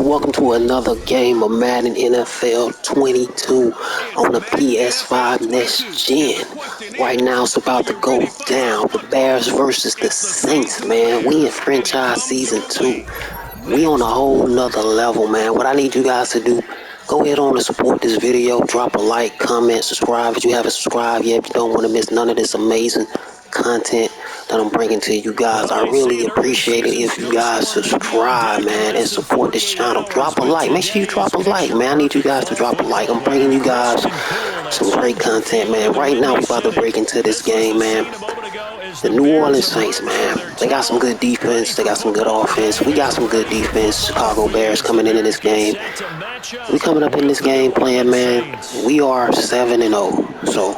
welcome to another game of Madden NFL 22 on the PS5 Next Gen. Right now it's about to go down. The Bears versus the Saints, man. We in franchise season 2. We on a whole nother level, man. What I need you guys to do, go ahead on and support this video. Drop a like, comment, subscribe if you haven't subscribed yet. If you don't want to miss none of this amazing content that I'm bringing to you guys. I really appreciate it if you guys subscribe, man, and support this channel. Drop a like. Make sure you drop a like, man. I need you guys to drop a like. I'm bringing you guys some great content, man. Right now, we're about to break into this game, man. The New Orleans Saints, man. They got some good defense. They got some good offense. We got some good defense. Chicago Bears coming in this game. We coming up in this game playing, man. We are 7-0. So,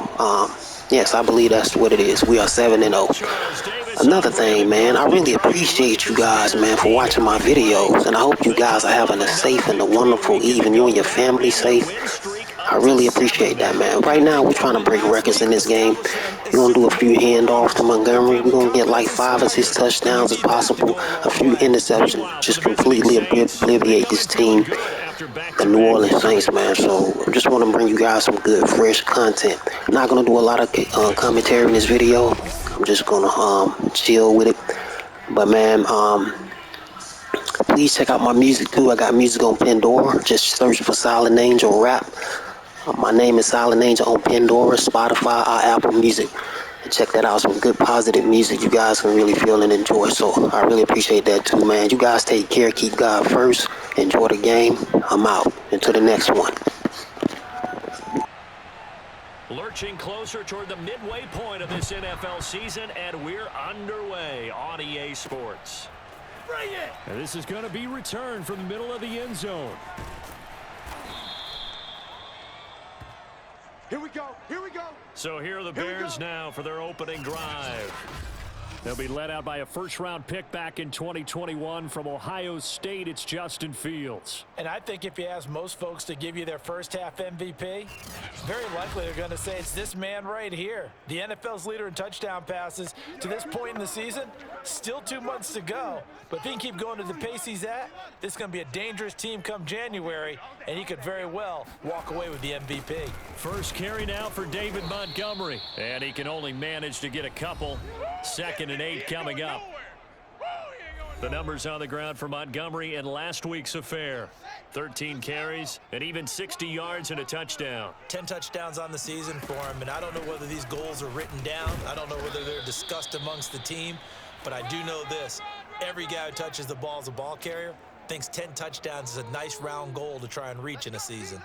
yes, I believe that's what it is. We are 7-0. Another thing, man, I really appreciate you guys, man, for watching my videos. And I hope you guys are having a safe and a wonderful evening. You and your family safe. I really appreciate that, man. Right now, we're trying to break records in this game. We're going to do a few handoffs to Montgomery. We're going to get like 5 or 6 touchdowns as possible. A few interceptions. Just completely obliviate this team, the New Orleans Saints, man. So I just want to bring you guys some good, fresh content. I'm not going to do a lot of commentary in this video. I'm just going to chill with it. But, man, please check out my music, too. I got music on Pandora. Just search for Silent Angel Rap. My name is Silent Angel on Pandora, Spotify, or Apple Music. And check that out. Some good, positive music you guys can really feel and enjoy. So I really appreciate that, too, man. You guys take care. Keep God first. Enjoy the game. I'm out. Until the next one. Lurching closer toward the midway point of this NFL season, and we're underway on EA Sports. Bring it! And this is going to be returned from the middle of the end zone. Here we go. Here we go. So here are the Bears now for their opening drive. They'll be led out by a first-round pick back in 2021 from Ohio State. It's Justin Fields. And I think if you ask most folks to give you their first-half MVP, very likely they're going to say it's this man right here. The NFL's leader in touchdown passes to this point in the season. Still 2 months to go. But if he can keep going to the pace he's at, this is going to be a dangerous team come January, and he could very well walk away with the MVP. First carry now for David Montgomery. And he can only manage to get a couple. 2nd and 8 coming up. The numbers on the ground for Montgomery in last week's affair. 13 carries and even 60 yards and a touchdown. 10 touchdowns on the season for him, and I don't know whether these goals are written down. I don't know whether they're discussed amongst the team, but I do know this. Every guy who touches the ball as a ball carrier thinks 10 touchdowns is a nice round goal to try and reach in a season.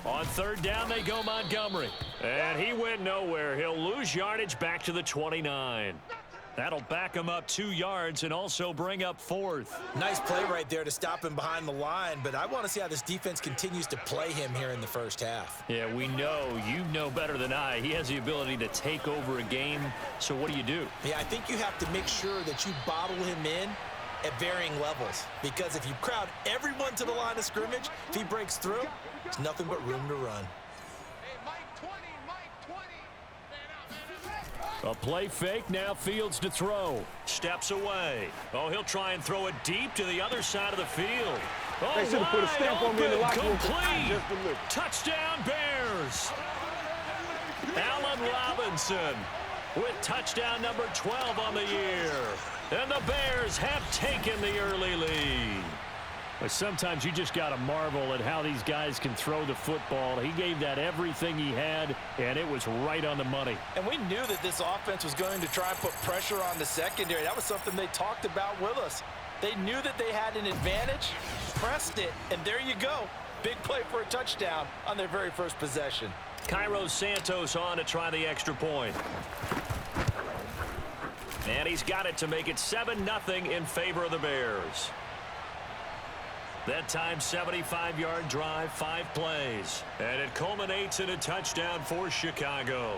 On 3rd down, they go Montgomery. And he went nowhere. He'll lose yardage back to the 29. That'll back him up 2 yards and also bring up 4th. Nice play right there to stop him behind the line, but I want to see how this defense continues to play him here in the first half. Yeah, we know. You know better than I. He has the ability to take over a game. So what do? Yeah, I think you have to make sure that you bottle him in at varying levels, because if you crowd everyone to the line of scrimmage, if he breaks through, there's nothing but room to run. A play fake, now Fields to throw. Steps away. Oh, he'll try and throw it deep to the other side of the field. Oh, They should have put a stamp on me in the locker room. Complete. Touchdown Bears. Allen Robinson with touchdown number 12 on the year. And the Bears have taken the early lead. But sometimes you just got to marvel at how these guys can throw the football. He gave that everything he had, and it was right on the money. And we knew that this offense was going to try and put pressure on the secondary. That was something they talked about with us. They knew that they had an advantage, pressed it, and there you go. Big play for a touchdown on their very first possession. Cairo Santos on to try the extra point. And he's got it to make it 7-0 in favor of the Bears. That time, 75-yard drive, 5 plays. And it culminates in a touchdown for Chicago.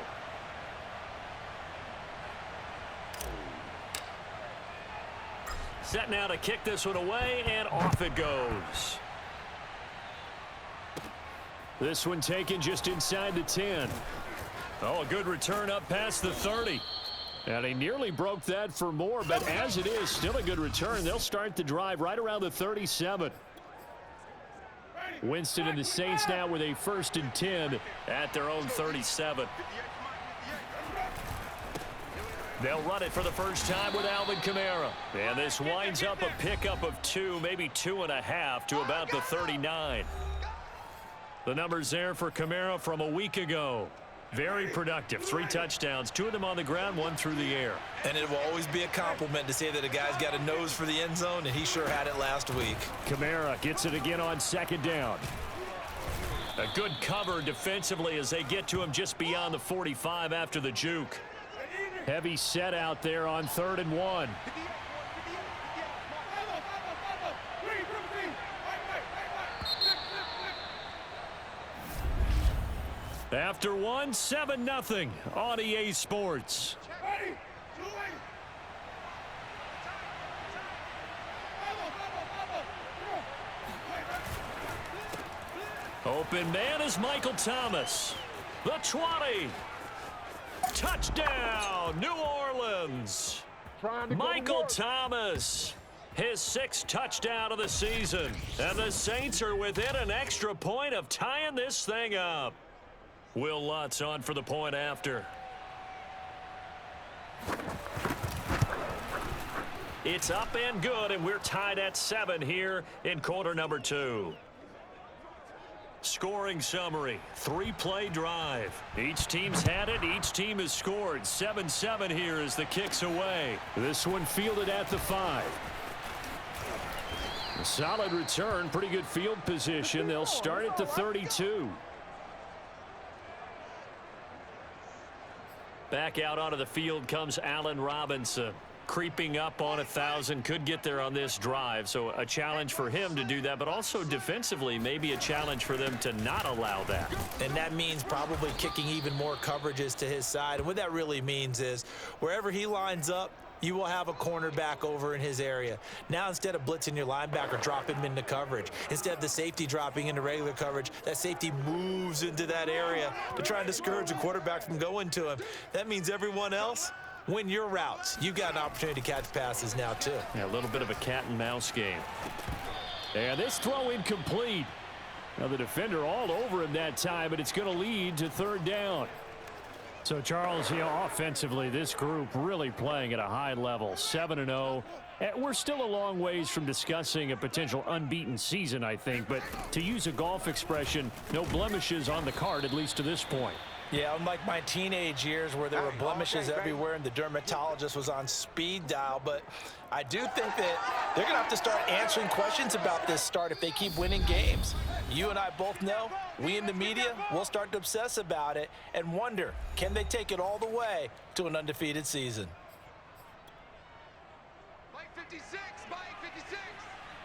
Set now to kick this one away, and off it goes. This one taken just inside the 10. Oh, a good return up past the 30. And he nearly broke that for more, but as it is, still a good return. They'll start the drive right around the 37. Winston and the Saints now with a 1st and 10 at their own 37. They'll run it for the first time with Alvin Kamara. And this winds up a pickup of 2, maybe 2.5 to about the 39. The numbers there for Kamara from a week ago. Very productive. 3 touchdowns, 2 of them on the ground, 1 through the air. And it will always be a compliment to say that a guy's got a nose for the end zone, and he sure had it last week. Kamara gets it again on 2nd down. A good cover defensively as they get to him just beyond the 45 after the juke. Heavy set out there on 3rd and 1. After 1, 7-0 on EA Sports. Open man is Michael Thomas. The 20. Touchdown, New Orleans. Michael Thomas, his 6th touchdown of the season. And the Saints are within an extra point of tying this thing up. Will Lutz on for the point after. It's up and good, and we're tied at 7 here in quarter number 2. Scoring summary, 3-play drive. Each team's had it. Each team has scored. 7-7 here as the kick's away. This one fielded at the 5. A solid return, pretty good field position. They'll start at the 32. Back out onto the field comes Allen Robinson. Creeping up on 1,000, could get there on this drive. So a challenge for him to do that, but also defensively, maybe a challenge for them to not allow that. And that means probably kicking even more coverages to his side. And what that really means is wherever he lines up, you will have a cornerback over in his area. Now, instead of blitzing your linebacker, drop him into coverage. Instead of the safety dropping into regular coverage, that safety moves into that area to try and discourage the quarterback from going to him. That means everyone else, win your routes. You've got an opportunity to catch passes now, too. Yeah, a little bit of a cat and mouse game. And this throw incomplete. Now, the defender all over him that time, but it's going to lead to 3rd down. So, Charles, offensively, this group really playing at a high level, 7-0. We're still a long ways from discussing a potential unbeaten season, I think. But to use a golf expression, no blemishes on the card, at least to this point. Yeah, unlike my teenage years where there were blemishes everywhere and the dermatologist was on speed dial. But I do think that they're going to have to start answering questions about this start if they keep winning games. You and I both know, we in the media, will start to obsess about it and wonder, can they take it all the way to an undefeated season? Mike 56, Mike 56.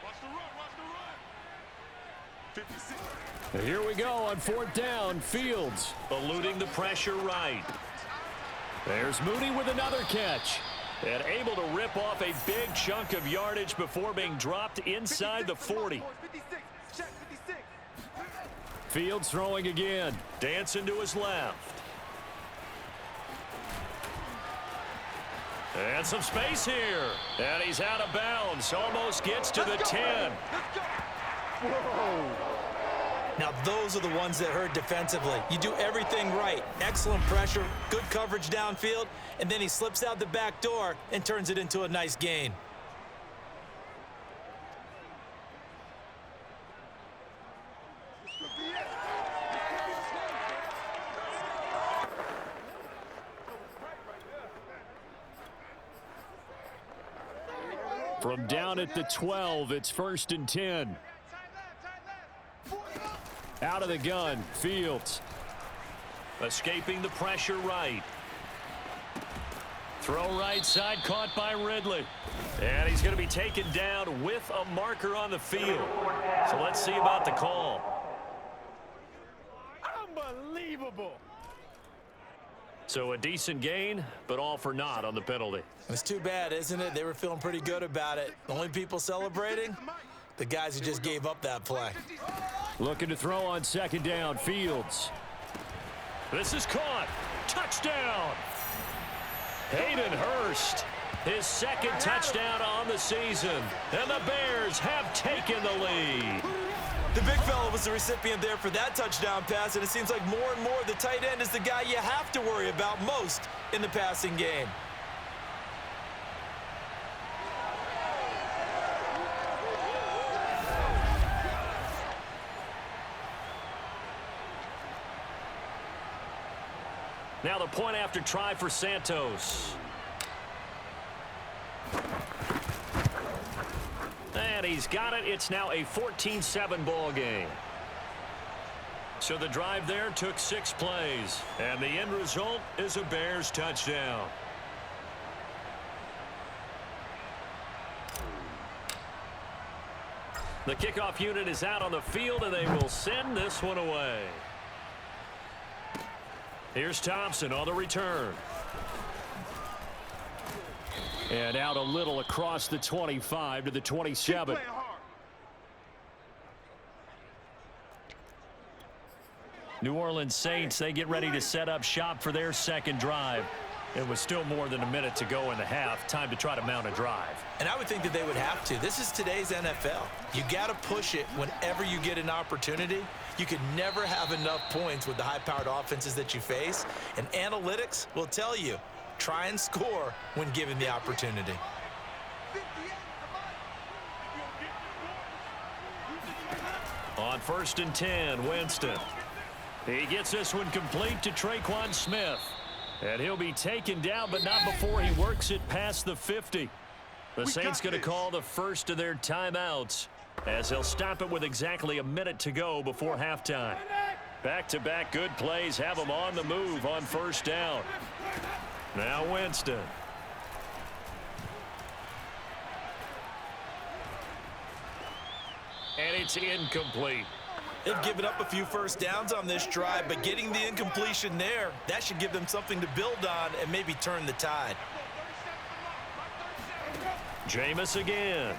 Watch the run, watch the run. 56. Here we go on 4th down. Fields eluding the pressure right. There's Mooney with another catch. And able to rip off a big chunk of yardage before being dropped inside the 40. 56, check 56. Fields throwing again. Dancing to his left. And some space here. And he's out of bounds. Almost gets to the 10. Whoa. Now, those are the ones that hurt defensively. You do everything right. Excellent pressure, good coverage downfield, and then he slips out the back door and turns it into a nice gain. From down at the 12, it's 1st and 10. Out of the gun, Fields. Escaping the pressure right. Throw right side, caught by Ridley. And he's going to be taken down with a marker on the field. So let's see about the call. Unbelievable. So a decent gain, but all for naught on the penalty. It's too bad, isn't it? They were feeling pretty good about it. The only people celebrating, the guys who just gave up that play. Looking to throw on 2nd down, Fields. This is caught. Touchdown. Hayden Hurst, his second touchdown on the season. And the Bears have taken the lead. The big fella was the recipient there for that touchdown pass, and it seems like more and more the tight end is the guy you have to worry about most in the passing game. Now the point after try for Santos. And he's got it. It's now a 14-7 ball game. So the drive there took 6 plays. And the end result is a Bears touchdown. The kickoff unit is out on the field, and they will send this one away. Here's Thompson on the return. And out a little across the 25 to the 27. New Orleans Saints, they get ready to set up shop for their second drive. It was still more than a minute to go in the half. Time to try to mount a drive. And I would think that they would have to. This is today's NFL. You got to push it whenever you get an opportunity. You can never have enough points with the high-powered offenses that you face. And analytics will tell you, try and score when given the opportunity. On 1st and 10, Winston. He gets this one complete to Traquan Smith. And he'll be taken down, but not before he works it past the 50. The Saints going to call the first of their timeouts, as they'll stop it with exactly a minute to go before halftime. Back-to-back good plays have them on the move on 1st down. Now Winston. And it's incomplete. They've given up a few first downs on this drive, but getting the incompletion there, that should give them something to build on and maybe turn the tide. Jameis again.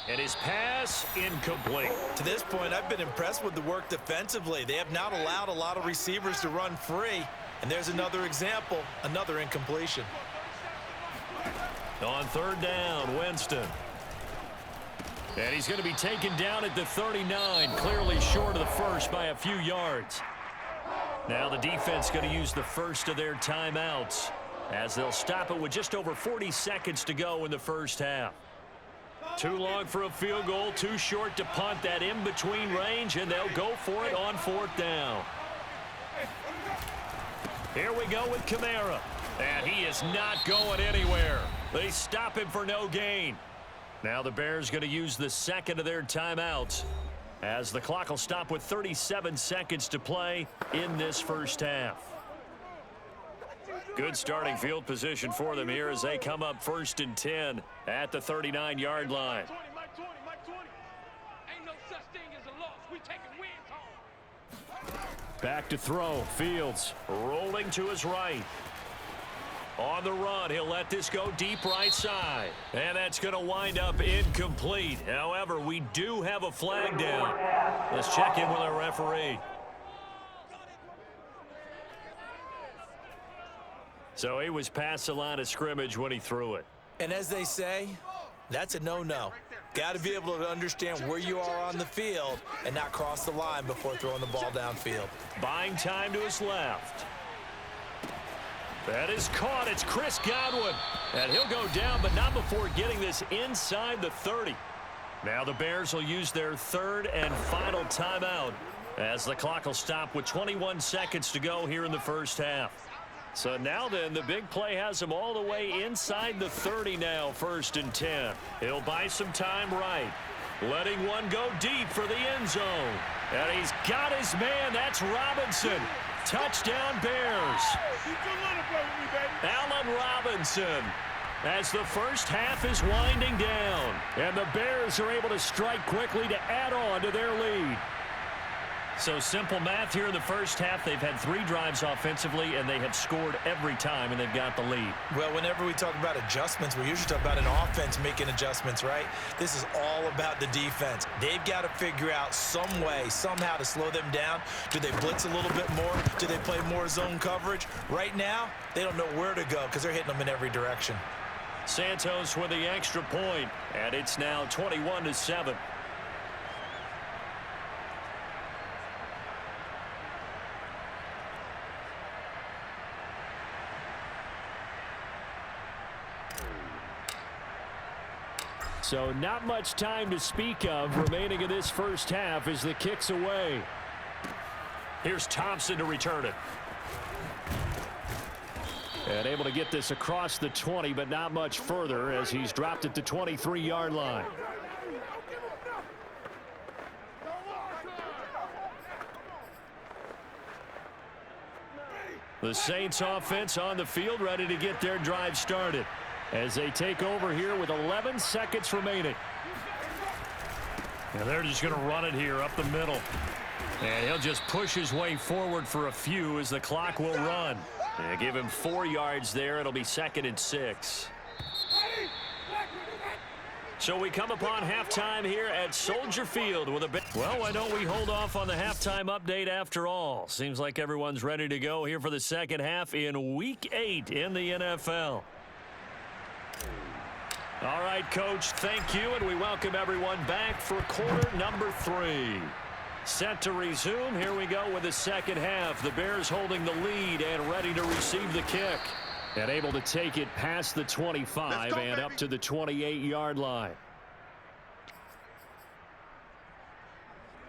And his pass incomplete. To this point, I've been impressed with the work defensively. They have not allowed a lot of receivers to run free. And there's another example, another incompletion. On 3rd down, Winston. And he's going to be taken down at the 39, clearly short of the first by a few yards. Now the defense going to use the first of their timeouts, as they'll stop it with just over 40 seconds to go in the first half. Too long for a field goal, too short to punt. That in-between range, and they'll go for it on 4th down. Here we go with Kamara. And he is not going anywhere. They stop him for no gain. Now the Bears going to use the second of their timeouts, as the clock will stop with 37 seconds to play in this first half. Good starting field position for them here as they come up 1st and 10 at the 39-yard line. Mike 20. Ain't no such thing as a loss. We taking wins home. Back to throw. Fields rolling to his right. On the run, he'll let this go deep right side. And that's going to wind up incomplete. However, we do have a flag down. Let's check in with our referee. So he was past the line of scrimmage when he threw it. And as they say, that's a no-no. Got to be able to understand where you are on the field and not cross the line before throwing the ball downfield. Buying time to his left. That is caught. It's Chris Godwin. And he'll go down, but not before getting this inside the 30. Now the Bears will use their 3rd and final timeout, as the clock will stop with 21 seconds to go here in the first half. So now then, the big play has him all the way inside the 30 now, 1st and 10. He'll buy some time right. Letting one go deep for the end zone. And he's got his man. That's Robinson. Touchdown Bears. Allen Robinson, as the first half is winding down. And the Bears are able to strike quickly to add on to their lead. So simple math here in the first half. They've had 3 drives offensively, and they have scored every time, and they've got the lead. Well, whenever we talk about adjustments, we usually talk about an offense making adjustments, right? This is all about the defense. They've got to figure out some way, somehow to slow them down. Do they blitz a little bit more? Do they play more zone coverage? Right now, they don't know where to go because they're hitting them in every direction. Santos with the extra point, and it's now 21-7. So not much time to speak of remaining in this first half as the kick's away. Here's Thompson to return it. And able to get this across the 20, but not much further as he's dropped it to 23-yard line. The Saints offense on the field ready to get their drive started as they take over here with 11 seconds remaining. And they're just going to run it here up the middle. And he'll just push his way forward for a few as the clock will run. And give him 4 yards there. It'll be 2nd and 6. So we come upon halftime here at Soldier Field with a bit. Well, why don't we hold off on the halftime update after all? Seems like everyone's ready to go here for the second half in Week 8 in the NFL. All right, Coach, thank you, and we welcome everyone back for quarter number 3. Set to resume. Here we go with the second half. The Bears holding the lead and ready to receive the kick. And able to take it past the 25 and up to the 28-yard line.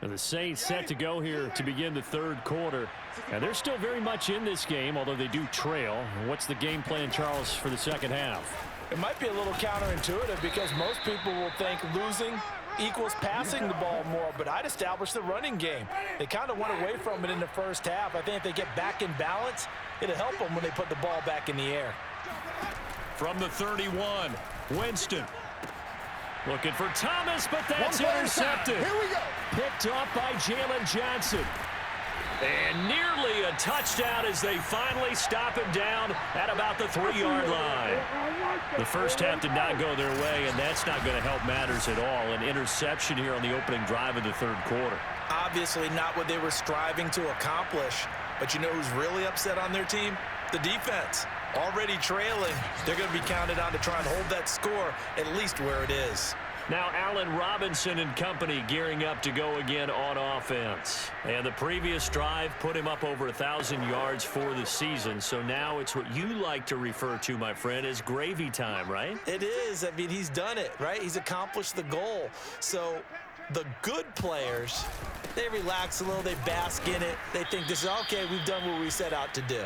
And the Saints set to go here to begin the third quarter. And they're still very much in this game, although they do trail. What's the game plan, Charles, for the second half? It might be a little counterintuitive because most people will think losing equals passing the ball more, but I'd establish the running game. They kind of went away from it in the first half. I think if they get back in balance, it'll help them when they put the ball back in the air. From the 31, Winston. Looking for Thomas, but that's intercepted. Here we go. Picked off by Jalen Johnson. And nearly a touchdown as they finally stop him down at about the 3-yard line. The first half did not go their way, and that's not going to help matters at all. An interception here on the opening drive of the third quarter. Obviously not what they were striving to accomplish. But you know who's really upset on their team? The defense. Already trailing. They're going to be counted on to try and hold that score at least where it is. Now Allen Robinson and company gearing up to go again on offense. And the previous drive put him up over 1,000 yards for the season. So now it's what you like to refer to, my friend, as gravy time, right? It is. I mean, he's done it, right? He's accomplished the goal. So the good players, they relax a little. They bask in it. They think this is, okay, we've done what we set out to do.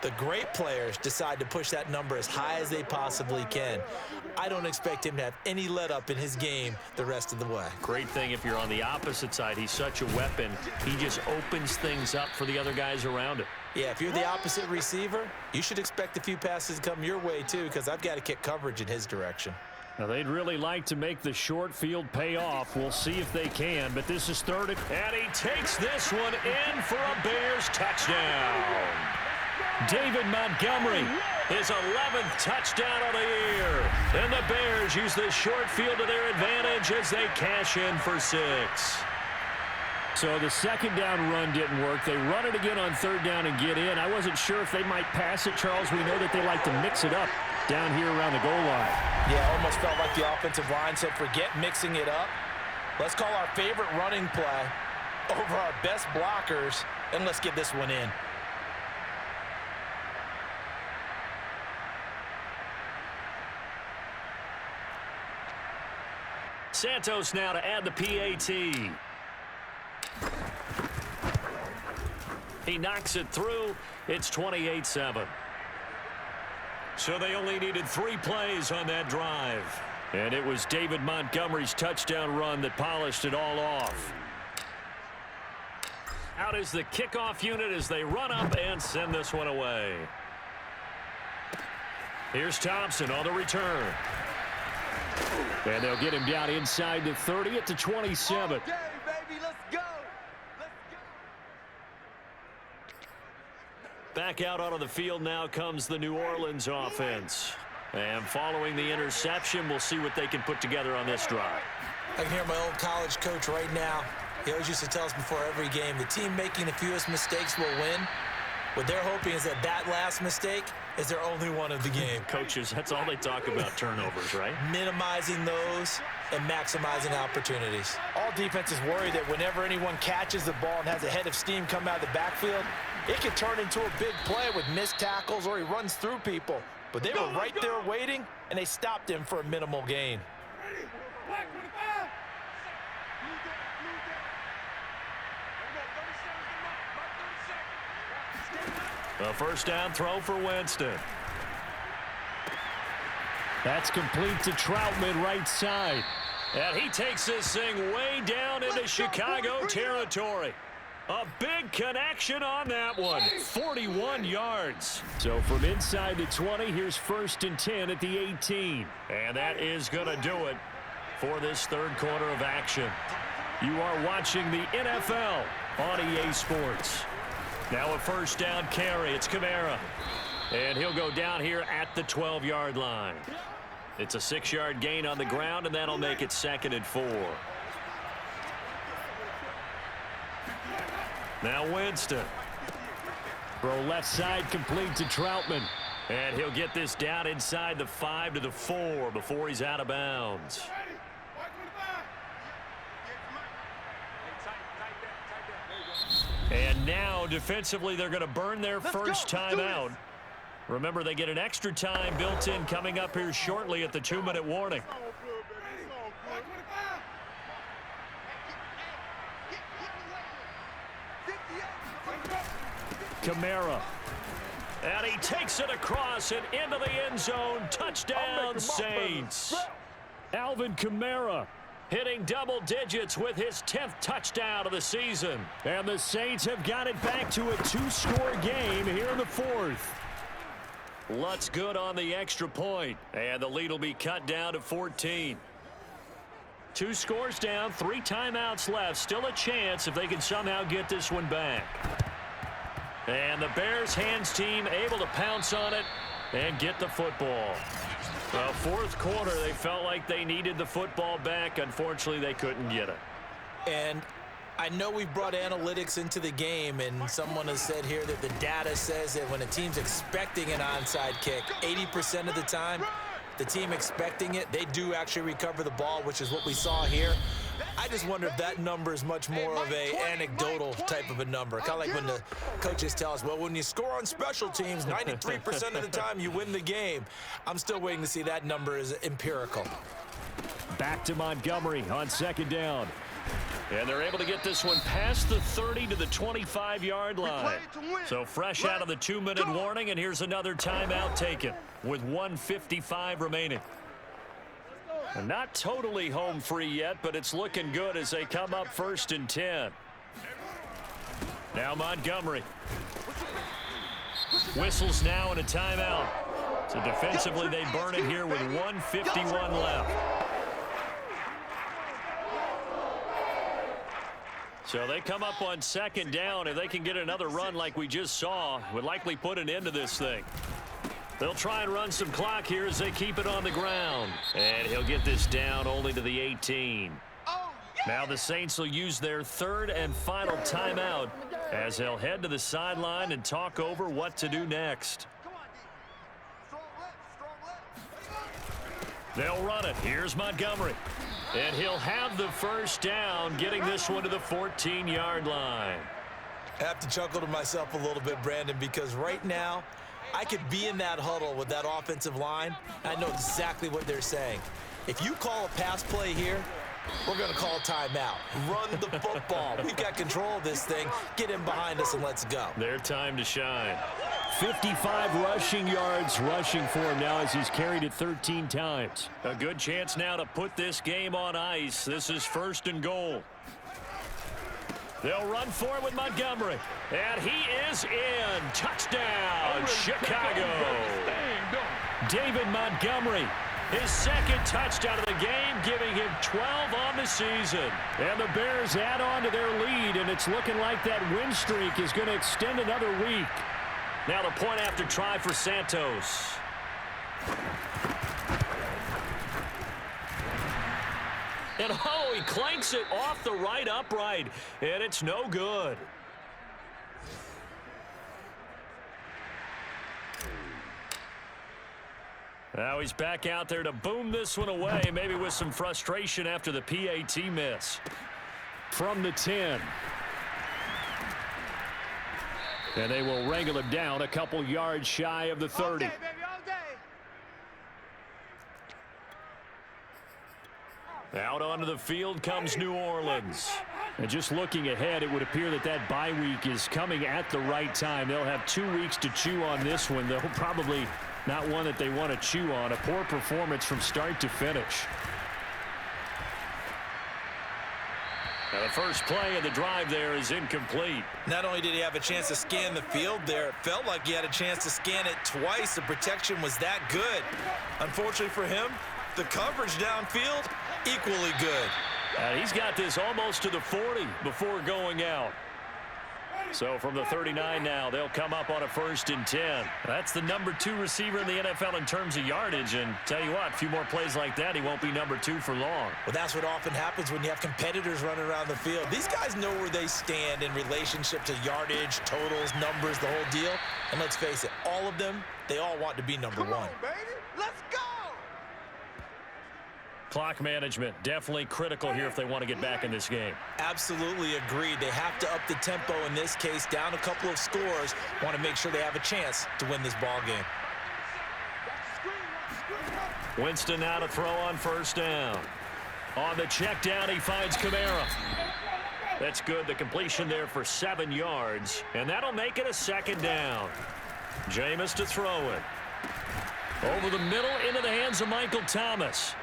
The great players decide to push that number as high as they possibly can. I don't expect him to have any let-up in his game the rest of the way. Great thing if you're on the opposite side. He's such a weapon. He just opens things up for the other guys around him. Yeah, if you're the opposite receiver, you should expect a few passes to come your way, too, because I've got to kick coverage in his direction. Now, they'd really like to make the short field pay off. We'll see if they can, but this is third. And he takes this one in for a Bears touchdown. David Montgomery, his 11th touchdown of the year. And the Bears use the short field to their advantage as they cash in for 6. So the second down run didn't work. They run it again on third down and get in. I wasn't sure if they might pass it, Charles. We know that they like to mix it up down here around the goal line. Yeah, almost felt like the offensive line said, forget mixing it up. Let's call our favorite running play over our best blockers, and let's get this one in. Santos now to add the PAT. He knocks it through. It's 28-7. So they only needed 3 plays on that drive. And it was David Montgomery's touchdown run that polished it all off. Out is the kickoff unit as they run up and send this one away. Here's Thompson on the return. And they'll get him down inside the 30 at the 27. Okay, baby, let's go. Back out onto the field now comes the New Orleans offense. And following the interception, we'll see what they can put together on this drive. I can hear my old college coach right now. He always used to tell us before every game, the team making the fewest mistakes will win. What they're hoping is that last mistake is their only one of the game. Coaches, that's all they talk about, turnovers, right? Minimizing those and maximizing opportunities. All defenses worry that whenever anyone catches the ball and has a head of steam come out of the backfield, it can turn into a big play with missed tackles or he runs through people. But they were right there waiting, and they stopped him for a minimal gain. A first down throw for Winston. That's complete to Troutman right side. And he takes this thing way down into Chicago territory. A big connection on that one. 41 yards. So from inside the 20, here's 1st and 10 at the 18. And that is going to do it for this third quarter of action. You are watching the NFL on EA Sports. Now a first down carry. It's Kamara. And he'll go down here at the 12-yard line. It's a 6-yard gain on the ground, and that'll make it 2nd and 4. Now Winston. Throw left side complete to Troutman. And he'll get this down inside the 5 to the 4 before he's out of bounds. And now, defensively, they're going to burn their first timeout. Remember, they get an extra time built in coming up here shortly at the 2-minute warning. Kamara. And he takes it across and into the end zone. Touchdown, Saints. Alvin Kamara hitting double digits with his 10th touchdown of the season. And the Saints have got it back to a 2-score game here in the 4th. Lutz good on the extra point. And the lead will be cut down to 14. 2 scores down, 3 timeouts left. Still a chance if they can somehow get this one back. And the Bears hands team able to pounce on it and get the football. Well, 4th quarter, they felt like they needed the football back. Unfortunately, they couldn't get it. And I know we've brought analytics into the game, and someone has said here that the data says that when a team's expecting an onside kick, 80% of the time, the team expecting it, they do actually recover the ball, which is what we saw here. I just wonder if that number is much more of a anecdotal type of a number. Kind of like when the coaches tell us, well, when you score on special teams, 93% of the time you win the game. I'm still waiting to see that number is empirical. Back to Montgomery on 2nd down. And they're able to get this one past the 30 to the 25-yard line. So fresh out of the 2-minute warning, and here's another timeout taken with 1:55 remaining. And not totally home free yet, but it's looking good as they come up 1st and 10. Now Montgomery. Whistles now in a timeout. So defensively they burn it here with 1:51 left. So they come up on 2nd down. If they can get another run like we just saw, would likely put an end to this thing. They'll try and run some clock here as they keep it on the ground. And he'll get this down only to the 18. Now the Saints will use their 3rd and final timeout as they'll head to the sideline and talk over what to do next. They'll run it. Here's Montgomery. And he'll have the first down, getting this one to the 14-yard line. I have to chuckle to myself a little bit, Brandon, because right now I could be in that huddle with that offensive line. I know exactly what they're saying. If you call a pass play here, we're going to call a timeout. Run the football. We've got control of this thing. Get in behind us and let's go. Their time to shine. 55 rushing yards rushing for him now as he's carried it 13 times. A good chance now to put this game on ice. This is 1st and goal. They'll run for it with Montgomery. And he is in. Touchdown, Chicago. David Montgomery, his 2nd touchdown of the game, giving him 12 on the season. And the Bears add on to their lead, and it's looking like that win streak is going to extend another week. Now the point after try for Santos. And oh, he clanks it off the right upright, and it's no good. Now he's back out there to boom this one away, maybe with some frustration after the PAT miss. From the 10. And they will wrangle him down a couple yards shy of the 30. All day, baby, all day. Out onto the field comes New Orleans. And just looking ahead, it would appear that that bye week is coming at the right time. They'll have 2 weeks to chew on this one, though probably not one that they want to chew on. A poor performance from start to finish. Now the first play of the drive there is incomplete. Not only did he have a chance to scan the field there, it felt like he had a chance to scan it twice. The protection was that good. Unfortunately for him, the coverage downfield, equally good. He's got this almost to the 40 before going out. So from the 39 now, they'll come up on a 1st and 10. That's the number 2 receiver in the NFL in terms of yardage. And tell you what, a few more plays like that, he won't be number 2 for long. Well, that's what often happens when you have competitors running around the field. These guys know where they stand in relationship to yardage, totals, numbers, the whole deal. And let's face it, all of them, they all want to be number 1. Come on, baby. Let's go. Clock management, definitely critical here if they want to get back in this game. Absolutely agreed. They have to up the tempo in this case, down a couple of scores. Want to make sure they have a chance to win this ball game. Winston now to throw on 1st down. On the check down, he finds Kamara. That's good. The completion there for 7 yards. And that'll make it a 2nd down. Jameis to throw it. Over the middle into the hands of Michael Thomas.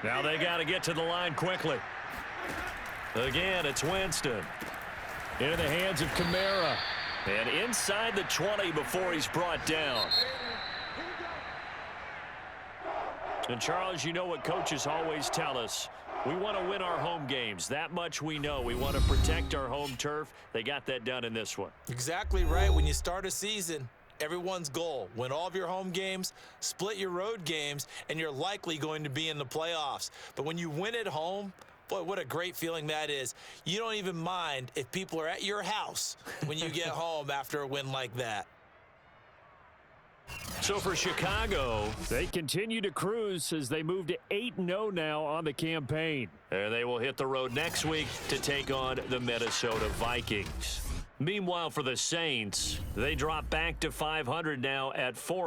Now they got to get to the line quickly. Again, it's Winston. Into the hands of Kamara. And inside the 20 before he's brought down. And Charles, you know what coaches always tell us. We want to win our home games. That much we know. We want to protect our home turf. They got that done in this one. Exactly right. When you start a season, everyone's goal, win all of your home games, split your road games, and you're likely going to be in the playoffs. But when you win at home, boy, what a great feeling that is. You don't even mind if people are at your house when you get home after a win like that. So for Chicago, they continue to cruise as they move to 8-0 now on the campaign. And they will hit the road next week to take on the Minnesota Vikings. Meanwhile, for the Saints, they drop back to 500 now at 4.